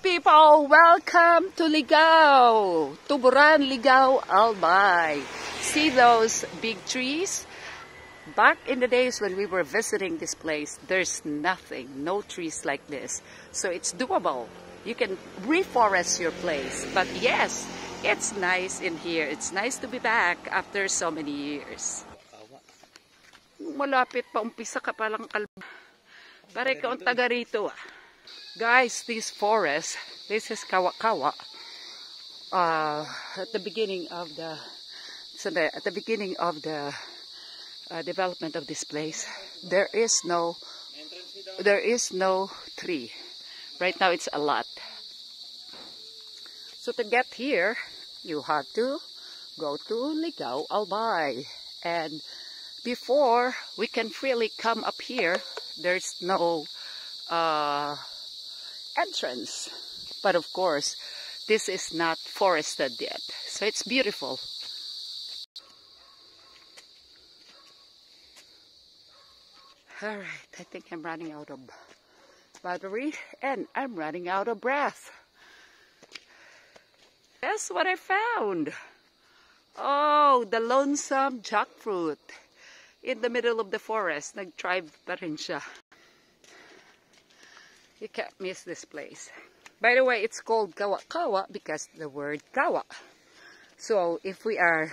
people! Welcome to Ligao! Tuburan, Ligao, Albay. See those big trees? Back in the days when we were visiting this place, there's nothing, no trees like this. So it's doable. You can reforest your place. But yes, it's nice in here. It's nice to be back after so many years. Malapit pa, umpisa ka palang kalma. Pare ka ang taga rito ah. Guys, this forest, this is Kawa-Kawa. At the beginning of the development of this place, there is no tree. Right now, it's a lot. So to get here, you have to go to Ligao, Albay, and before we can freely come up here, there's no entrance. But of course, this is not forested yet, so it's beautiful. Alright, I think I'm running out of battery and I'm running out of breath. Guess what I found? Oh, the lonesome jackfruit in the middle of the forest. Nag-thrive pa rin siya. You can't miss this place. By the way, it's called Kawa-Kawa because the word Kawa. So if we are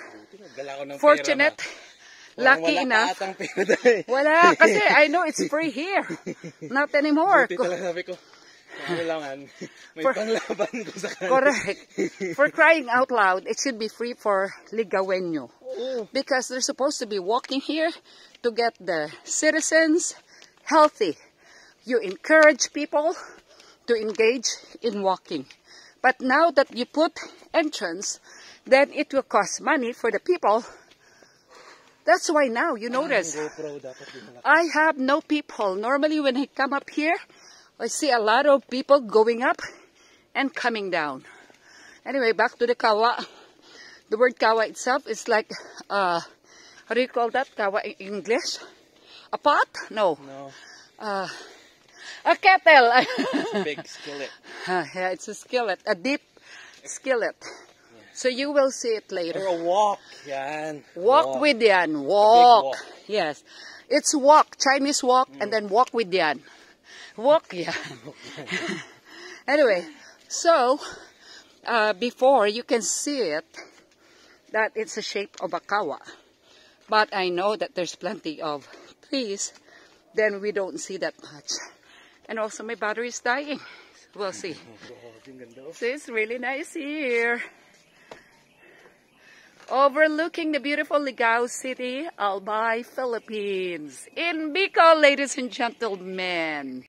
fortunate, lucky enough. Wala, kasi I know it's free here. Not anymore. Correct. For crying out loud, it should be free for Ligawenyo. Because they're supposed to be walking here to get the citizens healthy. You encourage people to engage in walking. But now that you put entrance, then it will cost money for the people. That's why now, you notice, I have no people. Normally when I come up here, I see a lot of people going up and coming down. Anyway, back to the Kawa. The word Kawa itself is like, how do you call that? Kawa in English? A pot? No. A kettle. Big skillet. Yeah, it's a skillet. A deep skillet. So you will see it later. Or a wok, yan. Walk with yan. Walk. Yes. It's walk. Chinese walk and then walk with yan. Walk yan. Anyway, so before you can see it, that it's a shape of a kawa. But I know that there's plenty of trees, then we don't see that much. And also my battery is dying. We'll see. So it's really nice here. Overlooking the beautiful Ligao City, Albay, Philippines. In Bicol, ladies and gentlemen.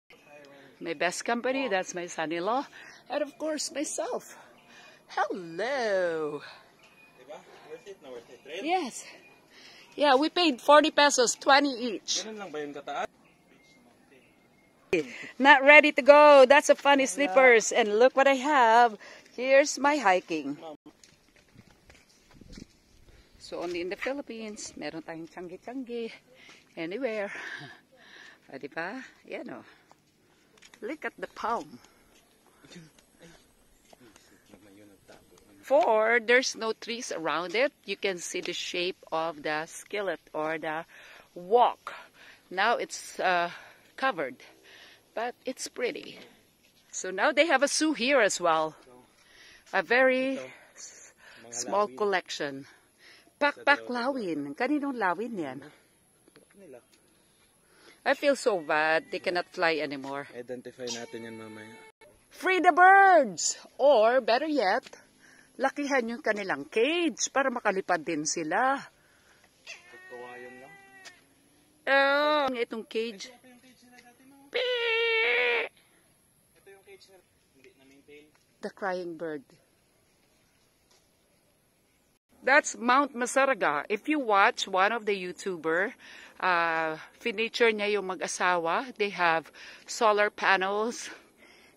My best company, that's my son-in-law. And of course, myself. Hello. Worth it na worth it, right? Yes. Yeah, we paid 40 pesos, 20 each. Ganun lang ba yung kataas? Not ready to go. That's a funny slippers. And look what I have. Here's my hiking. So only in the Philippines, meron tayong tiyanggi-tiyanggi. Anywhere. Diba? Yan o. Look at the palm. For there's no trees around it, you can see the shape of the skillet or the wok. Now it's covered, but it's pretty. So now they have a zoo here as well. A very small collection. Pakpak lawin. Kaninong lawin yan? I feel so bad. They cannot fly anymore. Identify natin yan mamaya. Free the birds! Or better yet, lakihan yung kanilang cage para makalipad din sila. Kawayan lang. Oh, itong cage. Ito yung cage na hindi na-maintain. The crying bird. That's Mount Masaraga. If you watch one of the YouTuber, feature niya yung mag-asawa. They have solar panels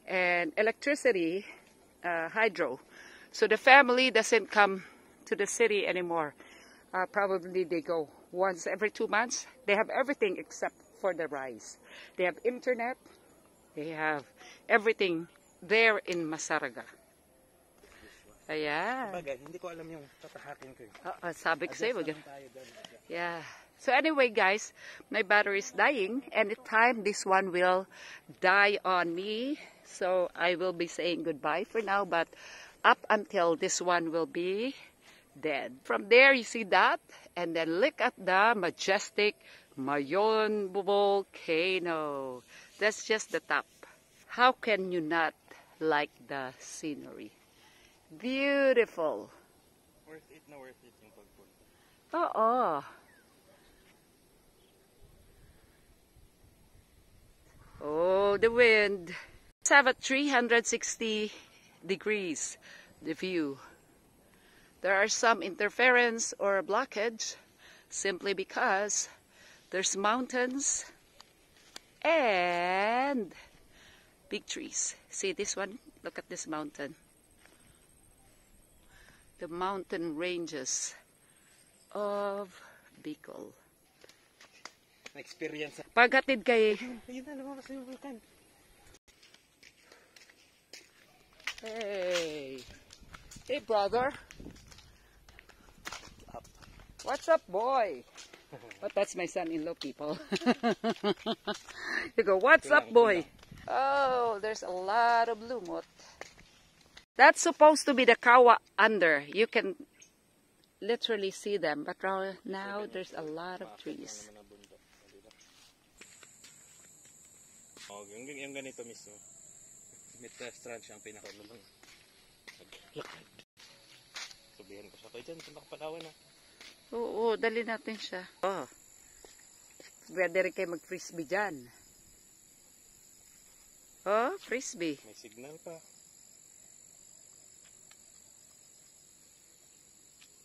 and electricity, hydro. So the family doesn't come to the city anymore. Probably they go once every 2 months. They have everything except for the rice. They have internet. They have everything there in Masaraga. Ayan. Bagay, hindi ko alam yung tatahakin ko. Sabi ko sa'yo, Adjust naman tayo doon. yeah. So anyway, guys, my battery is dying. Anytime this one will die on me. So I will be saying goodbye for now. But up until this one will be dead. From there, you see that. And then look at the majestic Mayon volcano. That's just the top. How can you not like the scenery? Beautiful. Worth it na worth it yung pagpunta. Oo. Oh, the wind. Let's have a 360 degrees, the view. There are some interference or blockage simply because there's mountains and big trees. See this one? Look at this mountain. The mountain ranges of Bicol. Na-experience. Paghatid kay... Ayun na, lumabas na yung vulkan. Hey. Hey, brother. What's up, boy? But that's my son-in-law, people. You go, what's up, boy? Oh, there's a lot of lumot. That's supposed to be the kawa under. You can literally see them, but now there's a lot of trees. Oh, yung ganito mismo. Mid-restaurant siya ang pinakaulong. Lakad. Sabihin ko siya, kayo dyan, punta ka Palawan na. Oo, dali natin siya. Oh. Pwede rin kayo mag-frisbee dyan. Oh, frisbee. May signal pa.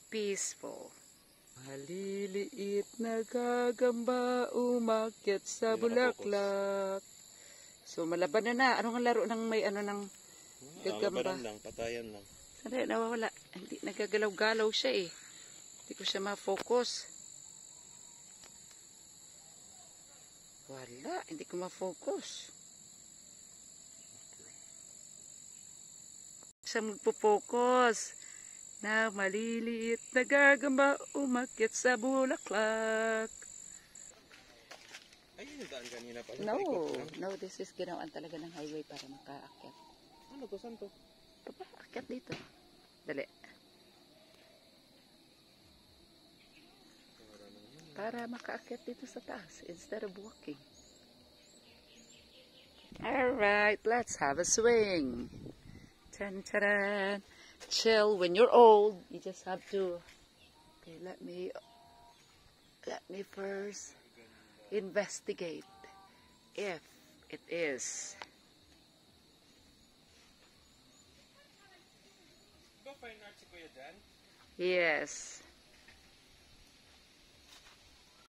Peaceful. Maliliit na gagamba umakyat sa bulaklak. So, malaban na. Anong laro ng may ano ng gagamba? Labanan lang, patayan lang. Saan nawawala? Hindi, nagagalaw-galaw siya eh. Hindi ko siya ma-focus. Wala, hindi ko ma-focus. Siya magpo-focus. Na maliliit na gagamba umakyat sa bulaklak. Ayun yung daan kanina pa. No, this is ginawan talaga ng highway para makaakyat. Ano to, saan to? Ito pa, akyat dito. Dali. Para makaakyat dito sa taas instead of walking. Alright, let's have a swing. Chan-charan. Chill when you're old. You just have to. Okay, let me first investigate if it is. Go fine art si Kuya Dan? Yes.